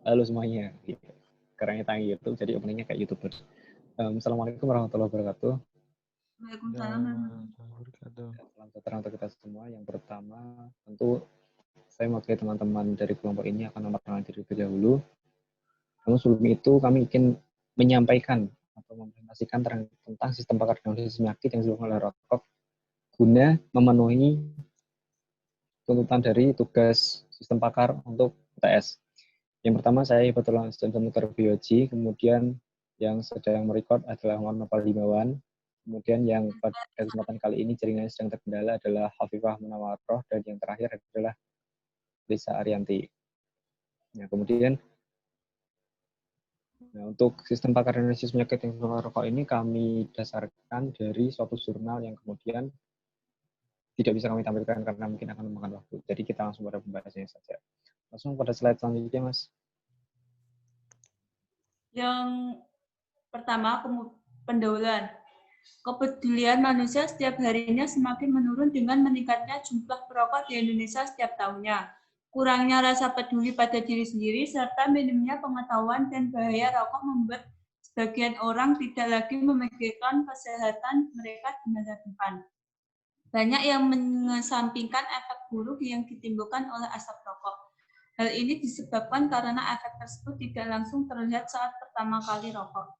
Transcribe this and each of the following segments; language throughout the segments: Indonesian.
Halo semuanya. Karena tayang YouTube, jadi openingnya kayak YouTuber. Assalamualaikum warahmatullahi wabarakatuh. Waalaikumsalam. Salam sejahtera untuk kita semua. Yang pertama, tentu saya mewakili teman-teman dari kelompok ini akan memperkenalkan diri terlebih dahulu. Namun sebelum itu, kami ingin menyampaikan atau mempresentasikan tentang sistem pakar diagnosis penyakit yang dilakukan oleh ROTCOP guna memenuhi tuntutan dari tugas sistem pakar untuk UTS. Yang pertama, saya kebetulan asisten mikrobiologi, kemudian yang sedang merecord adalah Muhammad Nopal Himawan, kemudian yang pada kesempatan kali ini jaringannya sedang terkendala adalah Hafifah Munawaroh, dan yang terakhir adalah Lisa Arianti. Nah, kemudian untuk sistem pakar diagnosis penyakit yang rokok ini kami dasarkan dari suatu jurnal yang kemudian tidak bisa kami tampilkan karena mungkin akan memakan waktu. Jadi kita langsung pada pembahasannya saja. Langsung pada slide selanjutnya, Mas. Yang pertama, pendahuluan. Kepedulian manusia setiap harinya semakin menurun dengan meningkatnya jumlah perokok di Indonesia setiap tahunnya. Kurangnya rasa peduli pada diri sendiri serta minimnya pengetahuan dan bahaya rokok membuat sebagian orang tidak lagi memikirkan kesehatan mereka di masa depan. Banyak yang mengesampingkan efek buruk yang ditimbulkan oleh asap rokok. Hal ini disebabkan karena efek tersebut tidak langsung terlihat saat pertama kali rokok.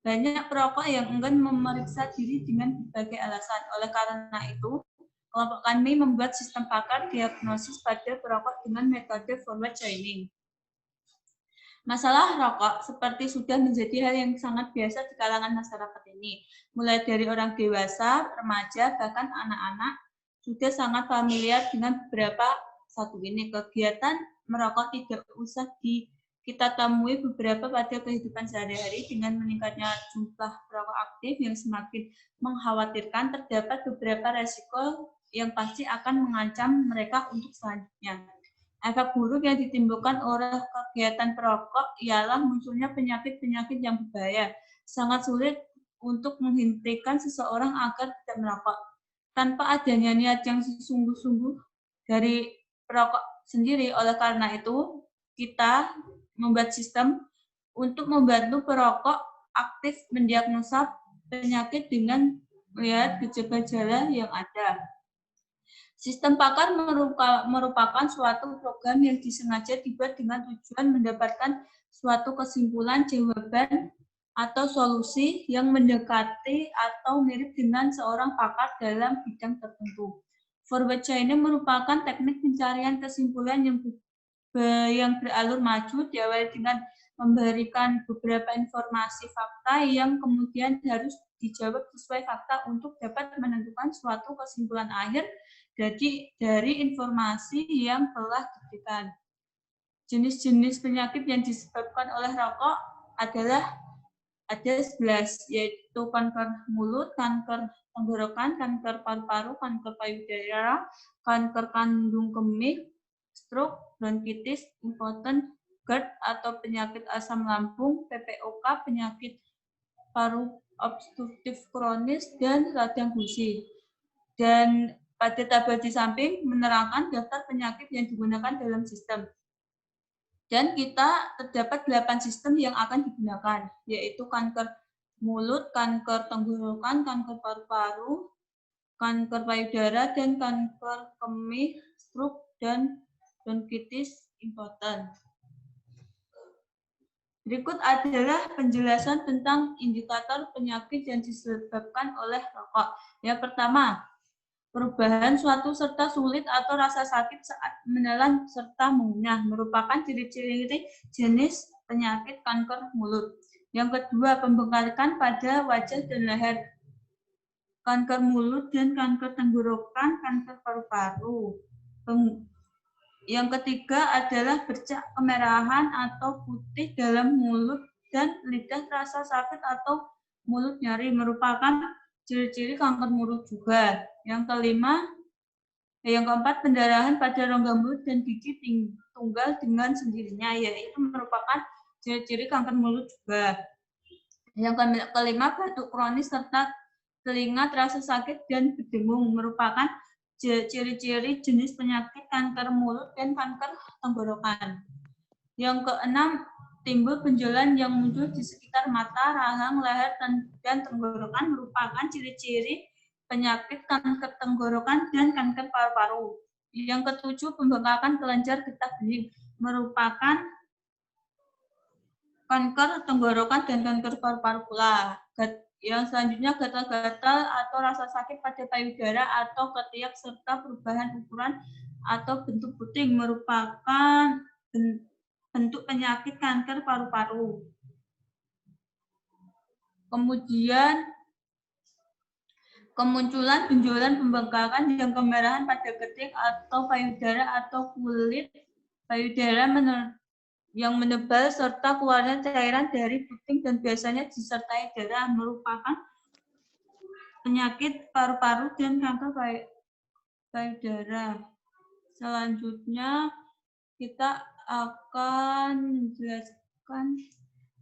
Banyak perokok yang enggan memeriksa diri dengan berbagai alasan. Oleh karena itu, kelompok kami membuat sistem pakar diagnosis pada perokok dengan metode forward chaining. Masalah rokok seperti sudah menjadi hal yang sangat biasa di kalangan masyarakat ini. Mulai dari orang dewasa, remaja, bahkan anak-anak sudah sangat familiar dengan beberapa satu ini. Kegiatan merokok tidak usah kita temui beberapa pada kehidupan sehari-hari. Dengan meningkatnya jumlah perokok aktif yang semakin mengkhawatirkan, terdapat beberapa resiko yang pasti akan mengancam mereka untuk selanjutnya. Efek buruk yang ditimbulkan oleh kegiatan perokok ialah munculnya penyakit-penyakit yang berbahaya. Sangat sulit untuk menghentikan seseorang agar tidak merokok. Tanpa adanya niat yang sungguh-sungguh dari perokok sendiri. Oleh karena itu, kita membuat sistem untuk membantu perokok aktif mendiagnosa penyakit dengan melihat gejala-gejala yang ada. Sistem pakar merupakan suatu program yang disengaja dibuat dengan tujuan mendapatkan suatu kesimpulan, jawaban, atau solusi yang mendekati atau mirip dengan seorang pakar dalam bidang tertentu. Forward chaining merupakan teknik pencarian kesimpulan yang beralur maju, diawali dengan memberikan beberapa informasi fakta yang kemudian harus dijawab sesuai fakta untuk dapat menentukan suatu kesimpulan akhir dari informasi yang telah diberikan. Jenis-jenis penyakit yang disebabkan oleh rokok adalah ada 11, yaitu kanker mulut, kanker tenggorokan, kanker paru-paru, kanker payudara, kanker kandung kemih, stroke, bronkitis, impoten, GERD atau penyakit asam lambung, PPOK, penyakit paru obstruktif kronis, dan radang gusi. Dan pada tabel di samping menerangkan daftar penyakit yang digunakan dalam sistem. Dan kita terdapat 8 sistem yang akan digunakan, yaitu kanker mulut, kanker tenggorokan, kanker paru-paru, kanker payudara, dan kanker kemih, stroke, dan bronkitis impoten. Berikut adalah penjelasan tentang indikator penyakit yang disebabkan oleh rokok. Yang pertama, perubahan suatu serta sulit atau rasa sakit saat menelan serta mengunyah merupakan ciri-ciri jenis penyakit kanker mulut. Yang kedua, pembengkakan pada wajah dan leher, kanker mulut dan kanker tenggorokan, kanker paru-paru. Yang ketiga adalah bercak kemerahan atau putih dalam mulut dan lidah, rasa sakit atau mulut nyeri merupakan ciri-ciri kanker mulut juga. Yang keempat, pendarahan pada rongga mulut dan gigi tunggal dengan sendirinya, yaitu merupakan ciri-ciri kanker mulut juga. Yang kelima, batuk kronis serta telinga terasa sakit dan berdengung merupakan ciri-ciri jenis penyakit kanker mulut dan kanker tenggorokan. Yang keenam, timbul benjolan yang muncul di sekitar mata, rahang, leher, dan tenggorokan merupakan ciri-ciri penyakit kanker tenggorokan dan kanker paru-paru. Yang ketujuh, pembengkakan kelenjar getah bening merupakan kanker tenggorokan dan kanker paru-paru pula. Yang selanjutnya, gatal-gatal atau rasa sakit pada payudara atau ketiak serta perubahan ukuran atau bentuk puting merupakan bentuk penyakit kanker paru-paru. Kemudian kemunculan benjolan pembengkakan yang kemerahan pada ketik atau payudara atau kulit payudara yang menebal serta keluarnya cairan dari puting dan biasanya disertai darah merupakan penyakit paru-paru dan kanker payudara. Selanjutnya kita akan menjelaskan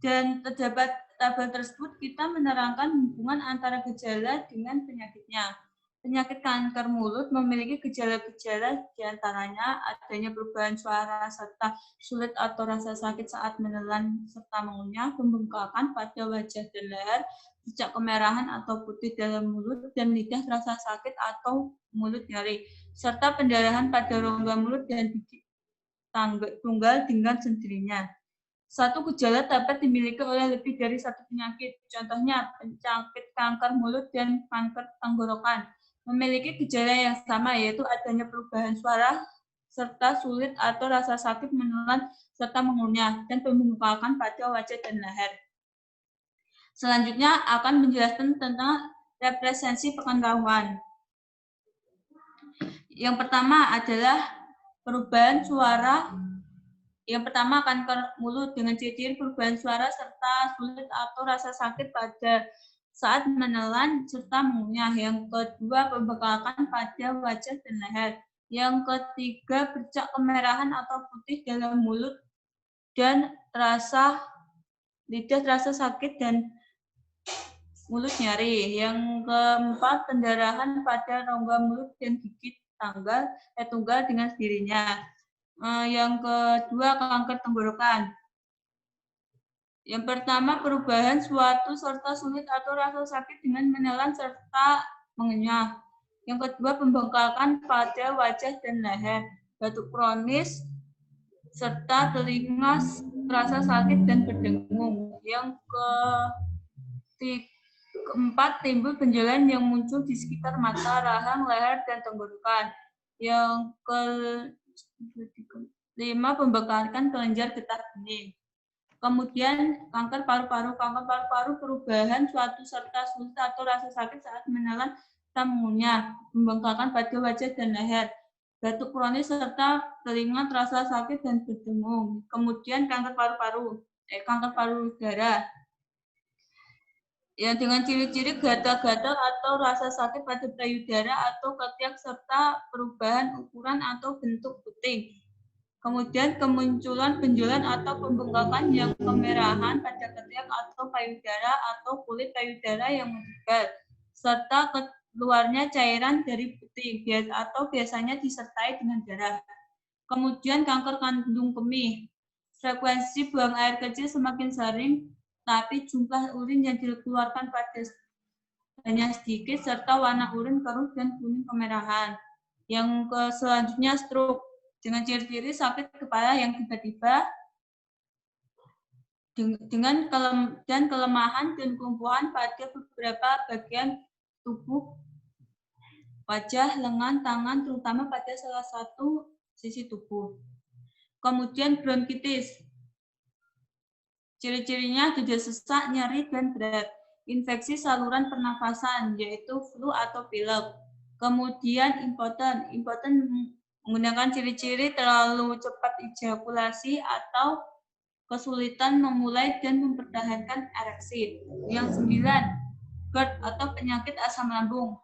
dan terdapat tabel tersebut kita menerangkan hubungan antara gejala dengan penyakitnya. Penyakit kanker mulut memiliki gejala-gejala diantaranya adanya perubahan suara serta sulit atau rasa sakit saat menelan serta mengunyah, pembengkakan pada wajah dan leher, bercak kemerahan atau putih dalam mulut dan lidah, rasa sakit atau mulut nyeri, serta pendarahan pada rongga mulut dan gigi tunggal dengan sendirinya. Satu gejala dapat dimiliki oleh lebih dari satu penyakit. Contohnya, penyakit kanker mulut dan kanker tenggorokan memiliki gejala yang sama, yaitu adanya perubahan suara serta sulit atau rasa sakit menelan serta mengunyah, dan pembengkakan pada wajah dan leher. Selanjutnya akan menjelaskan tentang representasi pengetahuan. Yang pertama adalah perubahan suara. Yang pertama, kanker mulut dengan ciri-ciri perubahan suara serta sulit atau rasa sakit pada saat menelan serta mengunyah. Yang kedua, pembengkakan pada wajah dan leher. Yang ketiga, bercak kemerahan atau putih dalam mulut dan lidah terasa sakit dan mulut nyeri. Yang keempat, pendarahan pada rongga mulut dan gigi tunggal dengan sendirinya. Yang kedua, kanker tenggorokan. Yang pertama, perubahan suatu serta sulit atau rasa sakit dengan menelan serta mengunyah. Yang kedua, pembengkakan pada wajah dan leher, batuk kronis, serta telinga terasa sakit dan berdengung. Yang keempat, timbul benjolan yang muncul di sekitar mata, rahang, leher, dan tenggorokan. Yang kelima, pembengkakan kelenjar getah bening. Kemudian kanker paru-paru. Kanker paru-paru perubahan suatu serta sulit atau rasa sakit saat menelan serta mengunyah, pembengkakan pada wajah dan leher, batuk kronis serta telinga terasa sakit dan berdengung. Kemudian kanker payudara. Yang dengan ciri-ciri gatal-gatal atau rasa sakit pada payudara atau ketiak serta perubahan ukuran atau bentuk puting. Kemudian kemunculan benjolan atau pembengkakan yang kemerahan pada ketiak atau payudara atau kulit payudara yang menebal, serta keluarnya cairan dari puting atau biasanya disertai dengan darah. Kemudian kanker kandung kemih. Frekuensi buang air kecil semakin sering, tapi jumlah urin yang dikeluarkan hanya sedikit, serta warna urin keruh dan kuning kemerahan. Yang selanjutnya, stroke. Dengan ciri-ciri sakit kepala yang tiba-tiba dengan kelemahan dan kelumpuhan pada beberapa bagian tubuh, wajah, lengan, tangan, terutama pada salah satu sisi tubuh. Kemudian bronkitis. Ciri-cirinya dada sesak, nyeri, dan berat. Infeksi saluran pernafasan, yaitu flu atau pilek. Kemudian impoten. Impoten menggunakan ciri-ciri terlalu cepat ejakulasi atau kesulitan memulai dan mempertahankan ereksi. Yang 9, GERD atau penyakit asam lambung.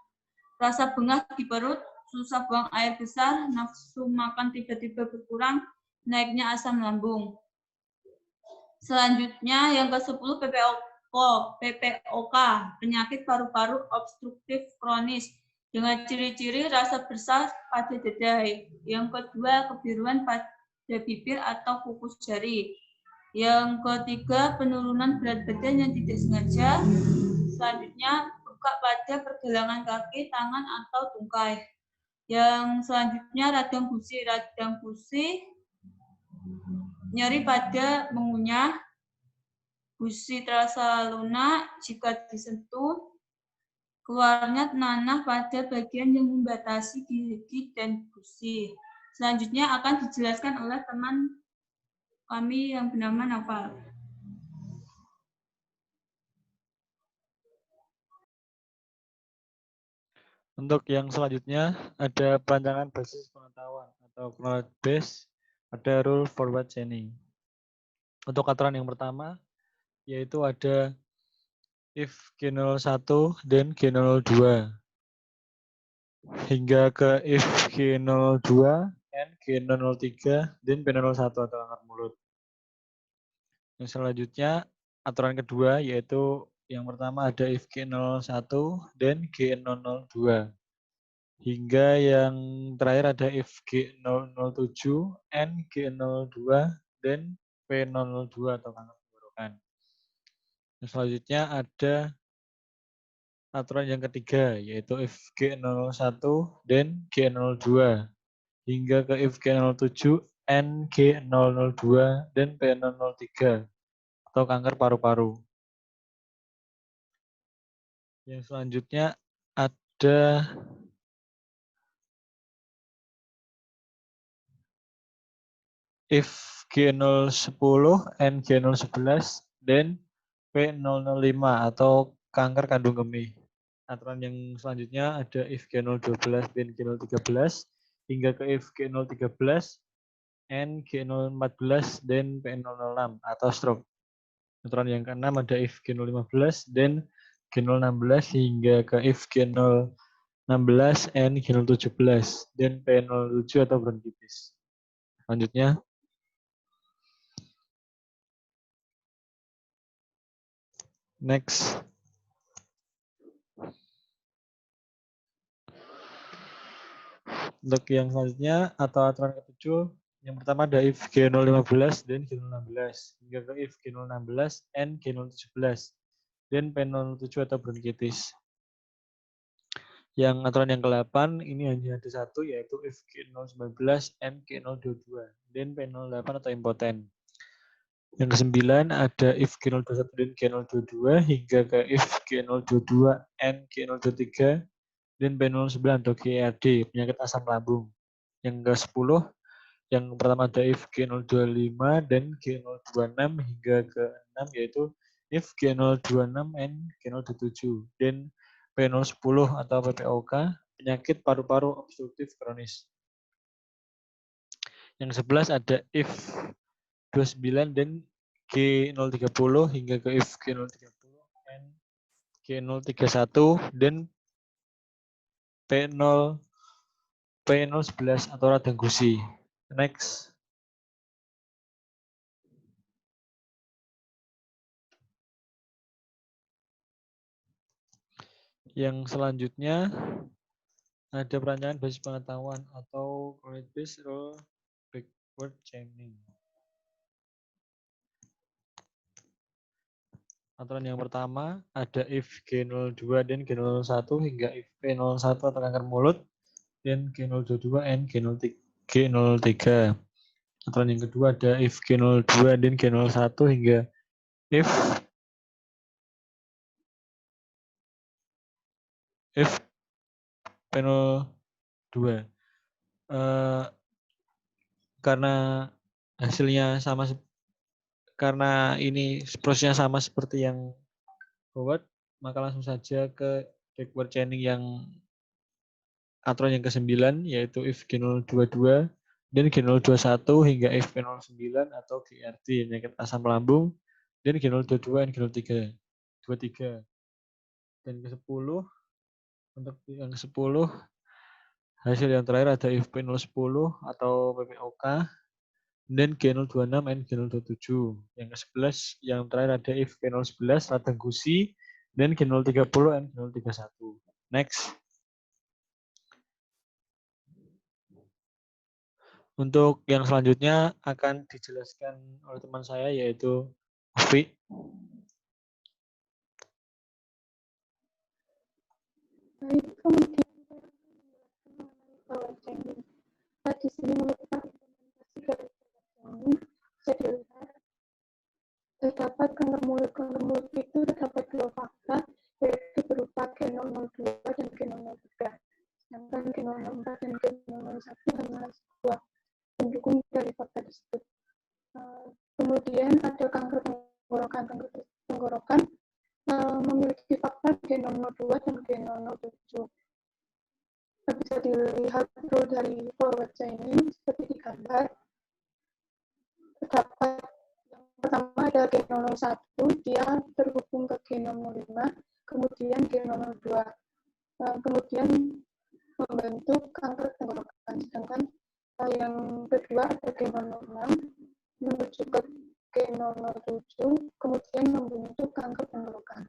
Rasa bengah di perut, susah buang air besar, nafsu makan tiba-tiba berkurang, naiknya asam lambung. Selanjutnya yang ke-10, PPOK, penyakit paru-paru obstruktif kronis. Dengan ciri-ciri rasa besar pada dada. Yang kedua, kebiruan bibir atau kuku jari. Yang ketiga, penurunan berat badan yang tidak sengaja. Selanjutnya, luka pada pergelangan kaki, tangan, atau tungkai. Yang selanjutnya, radang gusi. Radang gusi, nyeri pada mengunyah. Gusi terasa lunak jika disentuh. Keluarnya nanah pada bagian yang membatasi gigi dan gusi. Selanjutnya akan dijelaskan oleh teman kami yang bernama Naufal. Untuk yang selanjutnya ada perancangan basis pengetahuan atau knowledge base, ada rule forward chaining. Untuk aturan yang pertama yaitu ada if G01 dan G02 hingga ke if G02 and G003 dan P01 atau angkat mulut. Yang selanjutnya aturan kedua yaitu yang pertama ada if G01 dan G002. Hingga yang terakhir ada if G007 and G02 dan P002 atau angkat tenggorokan. Yang selanjutnya ada aturan yang ketiga yaitu if G01 dan G02 hingga ke if G07 and G002 dan P003 atau kanker paru-paru. Yang selanjutnya ada if G010 and G011 dan P005 atau kanker kandung kemih. Aturan yang selanjutnya ada if G012 dan G013 hingga ke if G013 and G014 dan P006 atau stroke. Aturan yang keenam ada if G015 dan G016 hingga ke if G016 and G017 dan P07 atau bronkitis. Selanjutnya next. Untuk yang selanjutnya atau aturan ketujuh, yang pertama ada if G015 dan G016 hingga ke if G016 and G017 dan P07 atau bronkitis. Yang aturan yang ke-8 ini hanya ada satu yaitu if G019 and G022 dan P08 atau impoten. Yang ke-9 ada if G021 dan G022 hingga ke if G022 and G023 dan P09 atau GERD, penyakit asam lambung. Yang ke-10, yang pertama ada if G025 dan G026 hingga ke-6 yaitu if G026 and G027 dan P010 atau PPOK, penyakit paru-paru obstruktif kronis. Yang ke-11 ada if 29 dan G030 hingga ke if G030 and G031 dan P011 atau radang gusi. Next. Yang selanjutnya ada perancangan basis pengetahuan atau knowledge base rule backward chaining. Aturan yang pertama ada if G02 dan G01 hingga if P01 atau kanker mulut dan G022 and G03. Aturan yang kedua ada if G02 dan G01 hingga if P02. Karena hasilnya sama, karena ini prosesnya sama seperti yang forward, maka langsung saja ke backward chaining yang aturan yang ke-9 yaitu if G022 dan G021 hingga if P09 atau GERD, penyakit asam lambung, dan G022 dan G023. Dan ke-10, untuk yang ke-10 hasil yang terakhir ada if P010 atau PPOK dan G026 dan G027. Yang ke-11 yang terakhir ada if P011 radang gusi dan G030 dan G031. Next. Untuk yang selanjutnya akan dijelaskan oleh teman saya yaitu Ufi. Baik, kemudian power changing. Di sini merupakan implementasi dari power changing. Bisa dilihat terdapat kanker mulut itu terdapat dua fakta, yaitu berupa G002 dan G003. Sedangkan G004 dan G001 hanyalah sebuah pendukung dari fakta tersebut. Kemudian ada kanker tenggorokan. Kanker tenggorokan memiliki fakta G002 dan G007. Bisa dilihat dulu dari forward chaining seperti di gambar. Terdapat yang pertama ada G001, dia terhubung ke G005, kemudian G002. Kemudian membentuk kanker tenggorokan. Sedangkan yang kedua ada G006 menuju ke G007, kemudian membentuk kanker tenggorokan.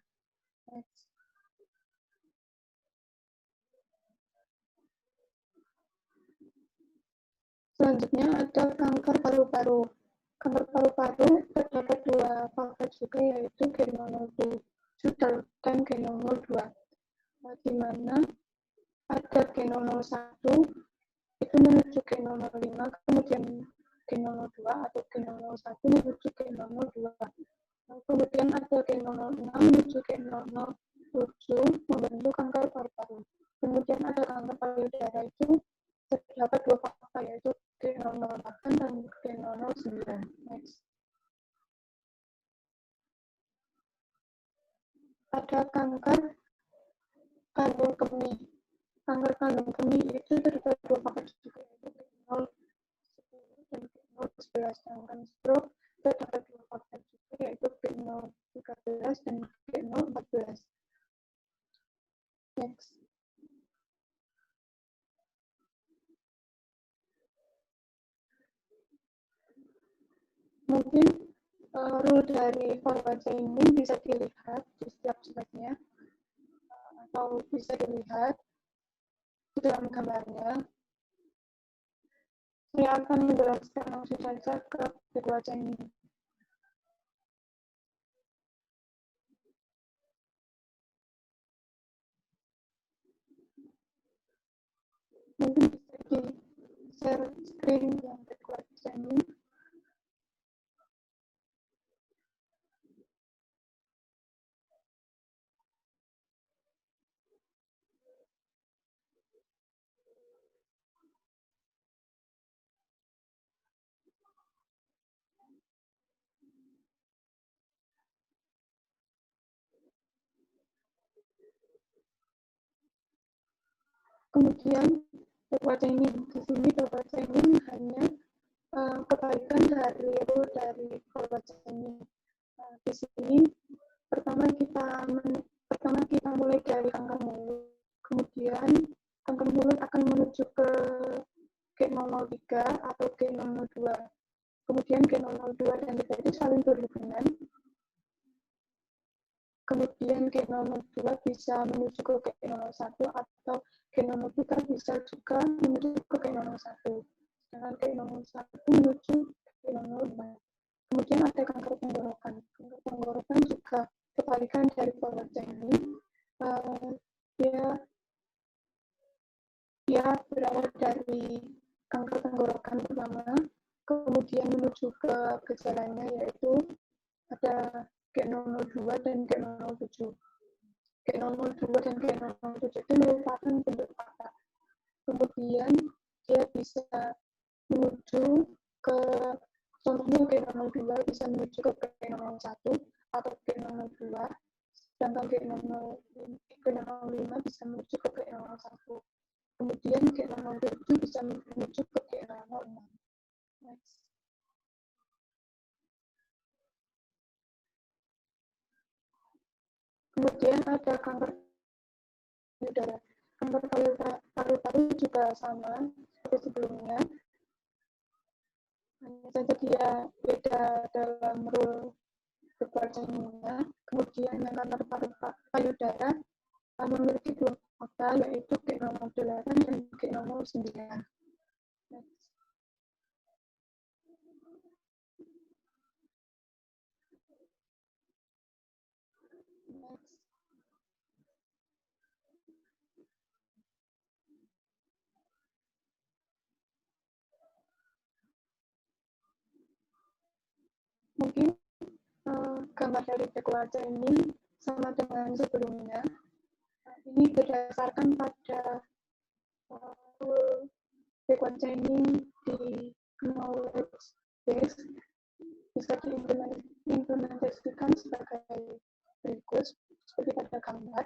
Selanjutnya ada kanker paru-paru. Kanker paru-paru terdapat dua fakta juga, yaitu G007 dan G002. Di mana ada G001 itu menuju G005, kemudian G002 atau G001 menuju G002. Kemudian ada G006 menuju G007 membentuk kanker paru-paru. Kemudian ada kanker payudara, itu terdapat dua fakta, yaitu G008 dan G009. Next. Ada kanker kandung kemih. Kanker kandung kemih itu terdapat dua fakta juga, yaitu G010 dan G011. Sedangkan stroke terdapat dua fakta juga, yaitu G013 dan G014. Next. Mungkin rule dari forward chaining bisa dilihat di setiap slide-nya, atau bisa dilihat di dalam gambarnya. Saya akan menjelaskan langsung saja ke kedua chaining. Mungkin bisa di-share screen yang kedua chaining. Kemudian forward chaining. Di sini forward chaining hanya kebalikan dari rule dari forward chaining. Di sini pertama kita mulai dari kanker mulut, kemudian kanker mulut akan menuju ke G003 atau G002, kemudian G002 dan G003 itu saling berhubungan, kemudian G002 bisa menuju ke G001 atau G003 bisa juga menuju ke G001, sedangkan G001 menuju ke G005. Kemudian ada kanker tenggorokan. Kanker tenggorokan juga kebalikan dari forward chaining. Dia berawal dari kanker tenggorokan pertama, kemudian menuju ke gejalanya, yaitu ada G002 dan G007. G002 dan G007 itu merupakan bentuk fakta. Kemudian dia bisa menuju ke, contohnya G002 bisa menuju ke G001 atau G002, sedangkan G005 bisa menuju ke G001. Kemudian G007 bisa menuju ke G006. Next. Kemudian ada kanker payudara. Kanker paru-paru juga sama seperti sebelumnya. Hanya saja dia beda dalam rule berbarengannya. Kemudian yang kanker payudara memiliki dua fakta, yaitu G008 dan G009. Next. Next. Mungkin gambar dari backward chaining sama dengan sebelumnya. Ini berdasarkan pada rule backward chaining di knowledge base bisa diimplementasikan sebagai berikut seperti pada gambar.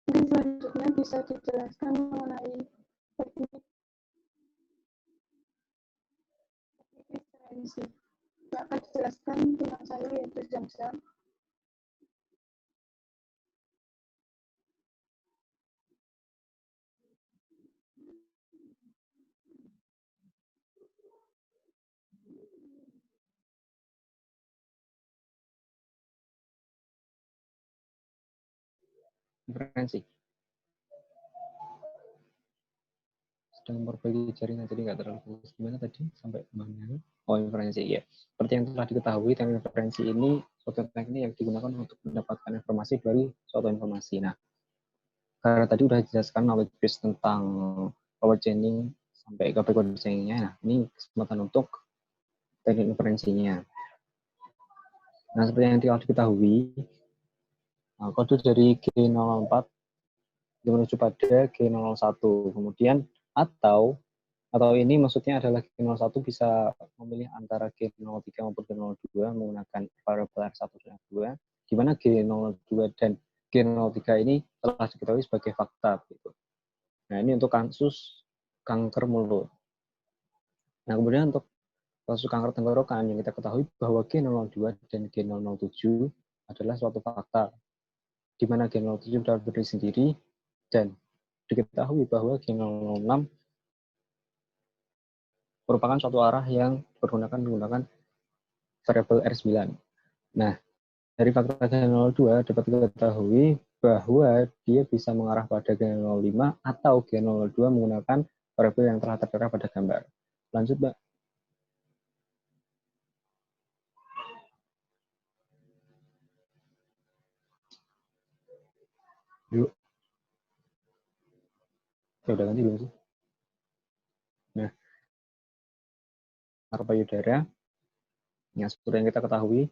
Mungkin selanjutnya bisa dijelaskan mengenai teknik referensi. Yang akan dijelaskan teman saya yaitu Zamzam. Referensi. Sedang memperbaiki jaringan, jadi nggak terlalu fokus. Gimana tadi sampai mana? Oh, referensi, ya. Seperti yang telah diketahui, teknik referensi ini suatu teknik yang digunakan untuk mendapatkan informasi dari suatu informasi. Nah, karena tadi udah dijelaskan knowledge base tentang power chaining sampai ke backward chaining-nya. Nah, ini kesempatan untuk teknik referensinya. Nah, seperti yang telah diketahui, kode dari G04 menuju pada G01. Kemudian atau ini maksudnya adalah G01 bisa memilih antara G03 maupun G02 menggunakan variabel R1 dan R2, di mana G02 dan G03 ini telah diketahui sebagai fakta. Gitu. Nah, ini untuk kasus kanker mulut. Nah, kemudian untuk kasus kanker tenggorokan yang kita ketahui bahwa G02 dan G007 adalah suatu fakta, di mana G07 dapat berdiri sendiri, dan diketahui bahwa G006 merupakan suatu arah yang menggunakan variabel R9. Nah, dari fakta G02 dapat diketahui bahwa dia bisa mengarah pada G05 atau G02 menggunakan variabel yang telah tertera pada gambar. Lanjut, Mbak. Yuk. Ya, udah ganti belum sih? Nah, kanker payudara, yang seperti yang kita ketahui,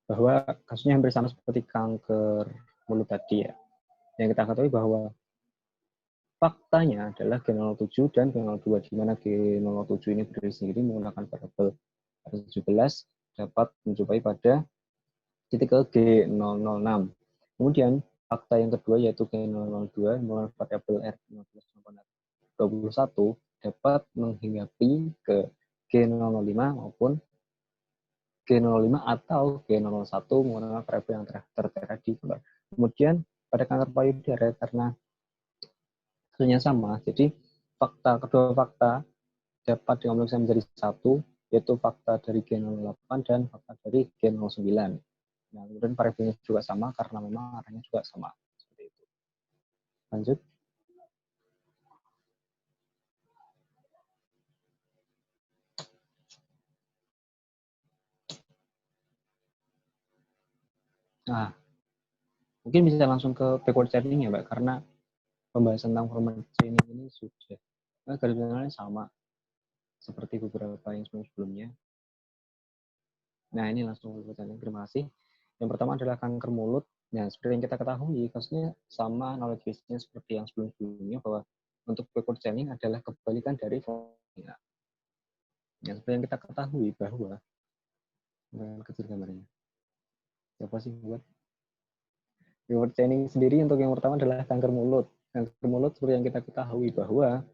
bahwa kasusnya hampir sama seperti kanker mulut tadi ya. Yang kita ketahui bahwa faktanya adalah G07 dan G02, di mana G07 ini berdiri sendiri menggunakan variabel R17 dapat menjumpai pada titik ke G006. Kemudian fakta yang kedua yaitu G002 menggunakan variabel R15-21 dapat menghinggapi ke G005 maupun G05 atau G01 menggunakan variabel yang tertera di gambar. Kemudian pada kanker payudara karena hasilnya sama, jadi kedua fakta dapat dikombinasikan menjadi satu, yaitu fakta dari G08 dan fakta dari G09. Nah, kemudian variabelnya juga sama karena memang arahnya juga sama. Seperti itu. Lanjut. Nah, mungkin bisa langsung ke backward chaining ya, Mbak, karena pembahasan tentang forward chaining ini sudah garis besarnya sama seperti beberapa yang sebelumnya. Nah, ini langsung backward chaining. Terima kasih. Yang pertama adalah kanker mulut. Nah, seperti yang kita ketahui, kasusnya sama knowledge base-nya seperti yang sebelum-sebelumnya, bahwa untuk backward chaining adalah kebalikan dari formula. Yang seperti yang kita ketahui bahwa kecil gambarnya. Siapa sih buat? Backward chaining sendiri untuk yang pertama adalah kanker mulut. Kanker mulut seperti yang kita ketahui bahwa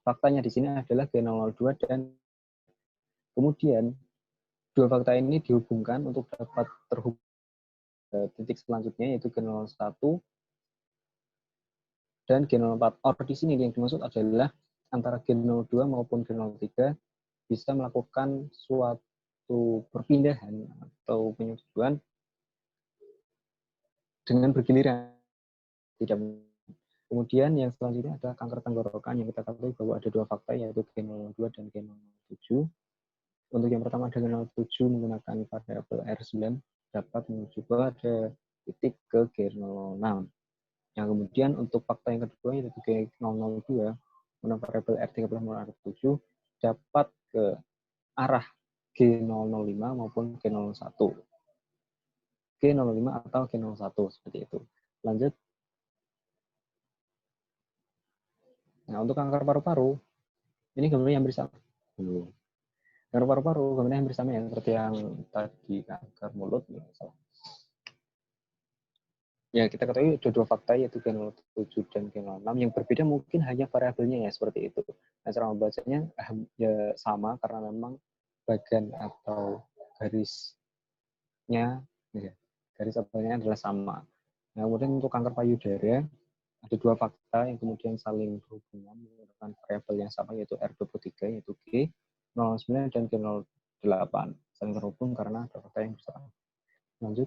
faktanya di sini adalah G002 dan kemudian dua fakta ini dihubungkan untuk dapat terhubung ke titik selanjutnya yaitu G01 dan G04. Di sini yang dimaksud adalah antara G02 maupun G03 bisa melakukan suatu perpindahan atau penyesuaian dengan bergiliran. Tidak. Kemudian yang selanjutnya ada kanker tenggorokan yang kita ketahui bahwa ada 2 fakta yaitu G02 dan G07. Untuk yang pertama G07 menggunakan variabel R9 dapat menuju pada titik ke G06. Yang kemudian untuk fakta yang kedua yaitu G002 menggunakan variabel R30 maupun R7 dapat ke arah G005 maupun G01. G05 atau G01 seperti itu. Lanjut. Nah, untuk kanker paru-paru, ini gambarnya hampir sama. Kanker paru-paru, gambarnya hampir sama ya, seperti yang tadi kanker mulut. Ya, kita ketahui ada 2 fakta, yaitu G07 dan G06. Yang berbeda mungkin hanya variabelnya ya, seperti itu. Nah, cara membacanya ya sama, karena memang bagan atau garisnya, ya, garis apelnya adalah sama. Nah, kemudian untuk kanker payudara, ada 2 fakta yang kemudian saling berhubungan menggunakan variabel yang sama yaitu R23 yaitu G09 dan G08 saling terhubung karena ada fakta yang bersama. Lanjut.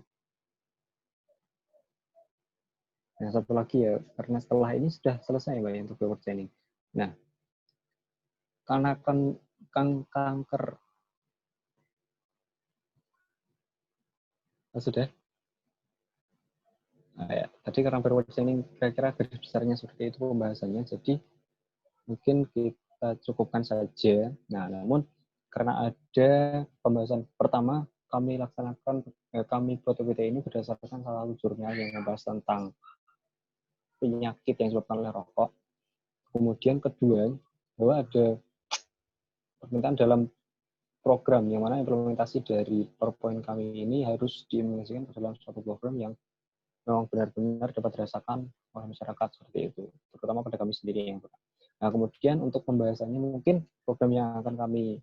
Nah, satu lagi ya, karena setelah ini sudah selesai Mbak untuk paper training. Nah, karena kanker sudah. Nah, ya, tadi karena paper training kira-kira garis besarnya seperti itu pembahasannya. Jadi mungkin kita cukupkan saja. Nah, namun karena ada pembahasan pertama, kami buat PPT ini berdasarkan salah satu jurnal yang membahas tentang penyakit yang disebabkan oleh rokok. Kemudian kedua, bahwa ada permintaan dalam program yang mana implementasi dari PowerPoint kami ini harus diimplementasikan ke dalam suatu program yang memang benar-benar dapat dirasakan oleh masyarakat seperti itu, terutama pada kami sendiri yang berat. Nah, kemudian untuk pembahasannya mungkin program yang akan kami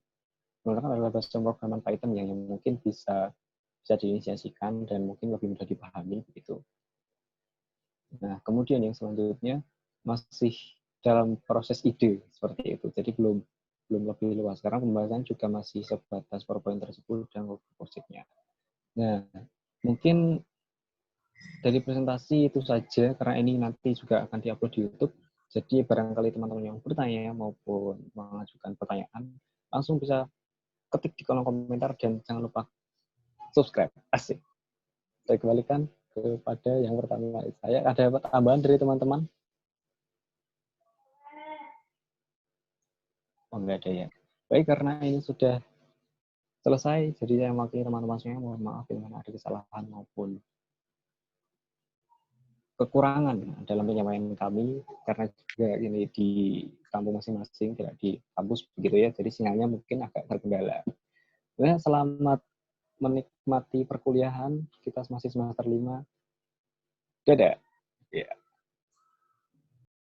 gunakan adalah bahasa pemrograman Python yang mungkin bisa diinisiasikan dan mungkin lebih mudah dipahami begitu. Nah, kemudian yang selanjutnya masih dalam proses ide seperti itu. Jadi belum lebih luas. Sekarang pembahasan juga masih sebatas PowerPoint tersebut dan project-nya. Nah, mungkin dari presentasi itu saja, karena ini nanti juga akan diupload di YouTube. Jadi barangkali teman-teman yang bertanya maupun mengajukan pertanyaan, langsung bisa ketik di kolom komentar dan jangan lupa subscribe. Asik. Saya kembalikan kepada yang pertama. Saya ada tambahan dari teman-teman? Oh, enggak ada ya. Baik, karena ini sudah selesai, jadi saya mewakili teman-teman semua, mohon maaf bila ada kesalahan maupun kekurangan dalam penyampaian kami, karena juga ini di kampus masing-masing, tidak di kampus begitu ya, jadi sinyalnya mungkin agak terkendala. Nah, selamat menikmati perkuliahan, kita masih semester 5. Dadah. Ya.